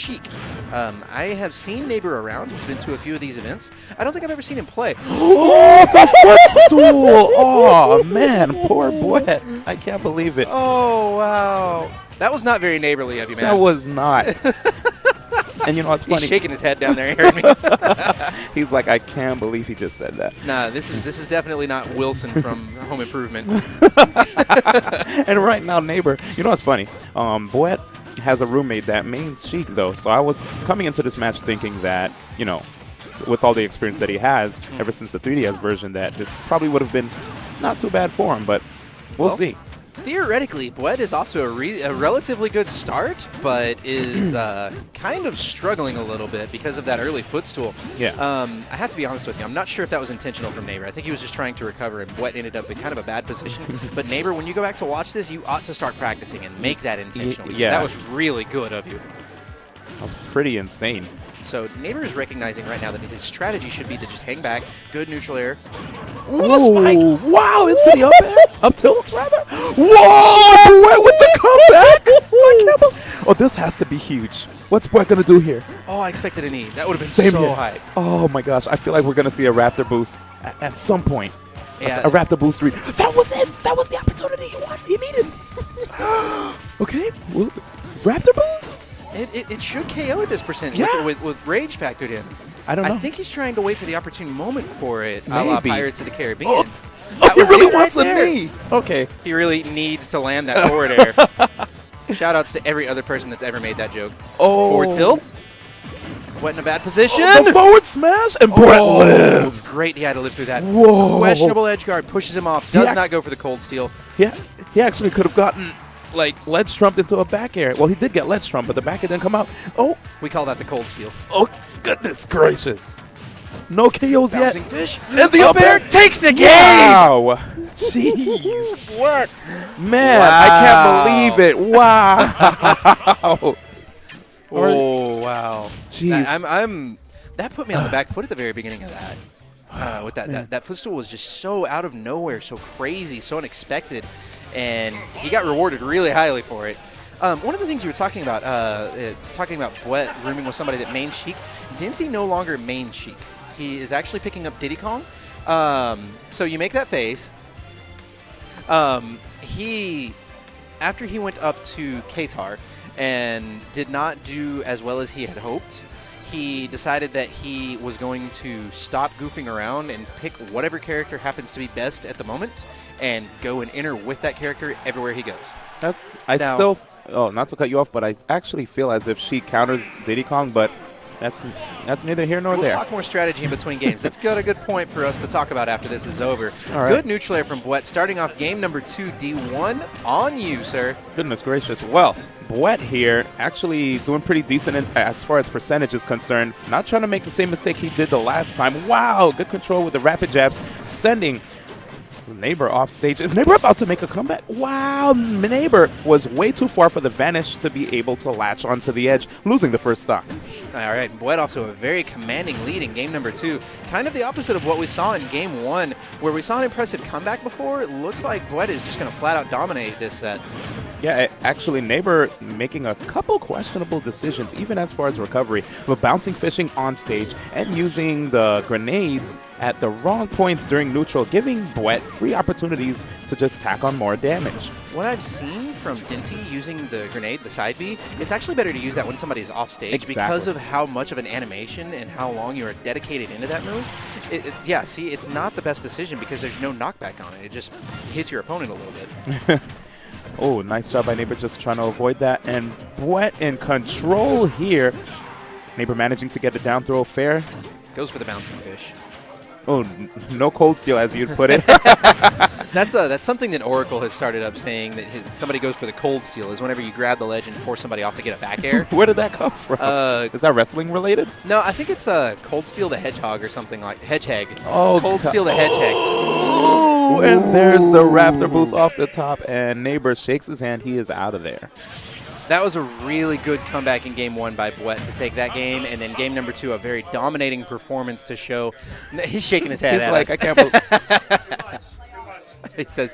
Sheik. I have seen Neighbor around. He's been to a few of these events. I don't think I've ever seen him play. Oh, the footstool! Oh, man, poor Bwett. I can't believe it. Oh, wow. That was not very neighborly of you, man. That was not. And you know what's funny? He's shaking his head down there. He heard me. He's like, I can't believe he just said that. Nah, this is definitely not Wilson from Home Improvement. And right now, Neighbor, you know what's funny? Bwett has a roommate that mains Sheik, though. So I was coming into this match thinking that, you know, with all the experience that he has ever since the 3DS version, that this probably would have been not too bad for him, but we'll see. Theoretically, Bwett is off to a relatively good start, but is kind of struggling a little bit because of that early footstool. Yeah. I have to be honest with you. I'm not sure if that was intentional from Neighbor. I think he was just trying to recover, and Bwett ended up in kind of a bad position. But Neighbor, when you go back to watch this, you ought to start practicing and make that intentional. Because that was really good of you. That was pretty insane. So Neighbor is recognizing right now that his strategy should be to just hang back, good neutral air. Ooh, the spike! Wow, into the up air? Up tilt, rather? Whoa! Bwett with the comeback! I can't believe. Oh, this has to be huge. What's Bwett going to do here? Oh, I expected an E. That would have been Same so here. high. Oh, my gosh. I feel like we're going to see a Raptor boost at some point. Yeah. A Raptor boost 3. That was it! That was the opportunity he needed. Okay. Well, Raptor boost? It should KO at this percent with Rage factored in. I don't know. I think he's trying to wait for the opportune moment for it, a Maybe. la Pirates of the Caribbean. Oh, That he was really it wants right a there. knee. Okay. He really needs to land that forward air. Shout-outs to every other person that's ever made that joke. Oh. Forward tilt. Bwett in a bad position. The forward smash, and Bwett lives. Great, he had to live through that. Whoa. Questionable edge guard, pushes him off, does not go for the cold steel. Yeah, he actually could have gotten, like, ledge trumped into a back air. Well, he did get ledge trump, but the back air didn't come out. Oh. We call that the cold steel. Oh, goodness gracious. No KOs yet. Bouncing fish. And the up air takes the game. Wow. Jeez. What? Man, Wow. I can't believe it. Wow. Oh, wow. Jeez. That put me on the back foot at the very beginning of that. With that footstool was just so out of nowhere, so crazy, so unexpected, and he got rewarded really highly for it. One of the things you were talking about Bwett rooming with somebody that main Sheik, Dinty no longer main Sheik. He is actually picking up Diddy Kong. So you make that face. After he went up to Katar and did not do as well as he had hoped, he decided that he was going to stop goofing around and pick whatever character happens to be best at the moment and go and enter with that character everywhere he goes. Not to cut you off, but I actually feel as if she counters Diddy Kong, but that's neither here nor there. We'll talk more strategy in between games. That's got a good point for us to talk about after this is over. All right. Good neutral air from Bwett, starting off game number 2, D1 on you, sir. Goodness gracious. Well, Bwett here actually doing pretty decent as far as percentage is concerned. Not trying to make the same mistake he did the last time. Wow, good control with the rapid jabs, sending Neighbor off stage. Is Neighbor about to make a comeback? Wow, Neighbor was way too far for the Vanish to be able to latch onto the edge, losing the first stock. All right, Bwett off to a very commanding lead in game number 2. Kind of the opposite of what we saw in game 1, where we saw an impressive comeback before. It looks like Bwett is just going to flat out dominate this set. Yeah, actually, Neighbor making a couple questionable decisions, even as far as recovery, but bouncing fishing on stage and using the grenades at the wrong points during neutral, giving Bwett free opportunities to just tack on more damage. What I've seen from Dinty using the grenade, the side B, it's actually better to use that when somebody's off stage because of how much of an animation and how long you are dedicated into that move. It's not the best decision because there's no knockback on it. It just hits your opponent a little bit. Oh, nice job by Neighbor just trying to avoid that. And Bwett in control here. Neighbor managing to get the down throw fair. Goes for the bouncing fish. Oh, no cold steel, as you'd put it. That's something that Oracle has started up saying, that somebody goes for the cold steel is whenever you grab the ledge and force somebody off to get a back air. Where did that come from? Is that wrestling related? No, I think it's Cold Steel the Hedgehog or something like Hedgehog. Oh, Cold Steel the Hedgehog. Oh, and there's the Raptor boost off the top, and Neighbor shakes his hand. He is out of there. That was a really good comeback in game 1 by Bwett to take that game, and then game number 2, a very dominating performance to show. He's shaking his head. He's like, I can't believe. He says,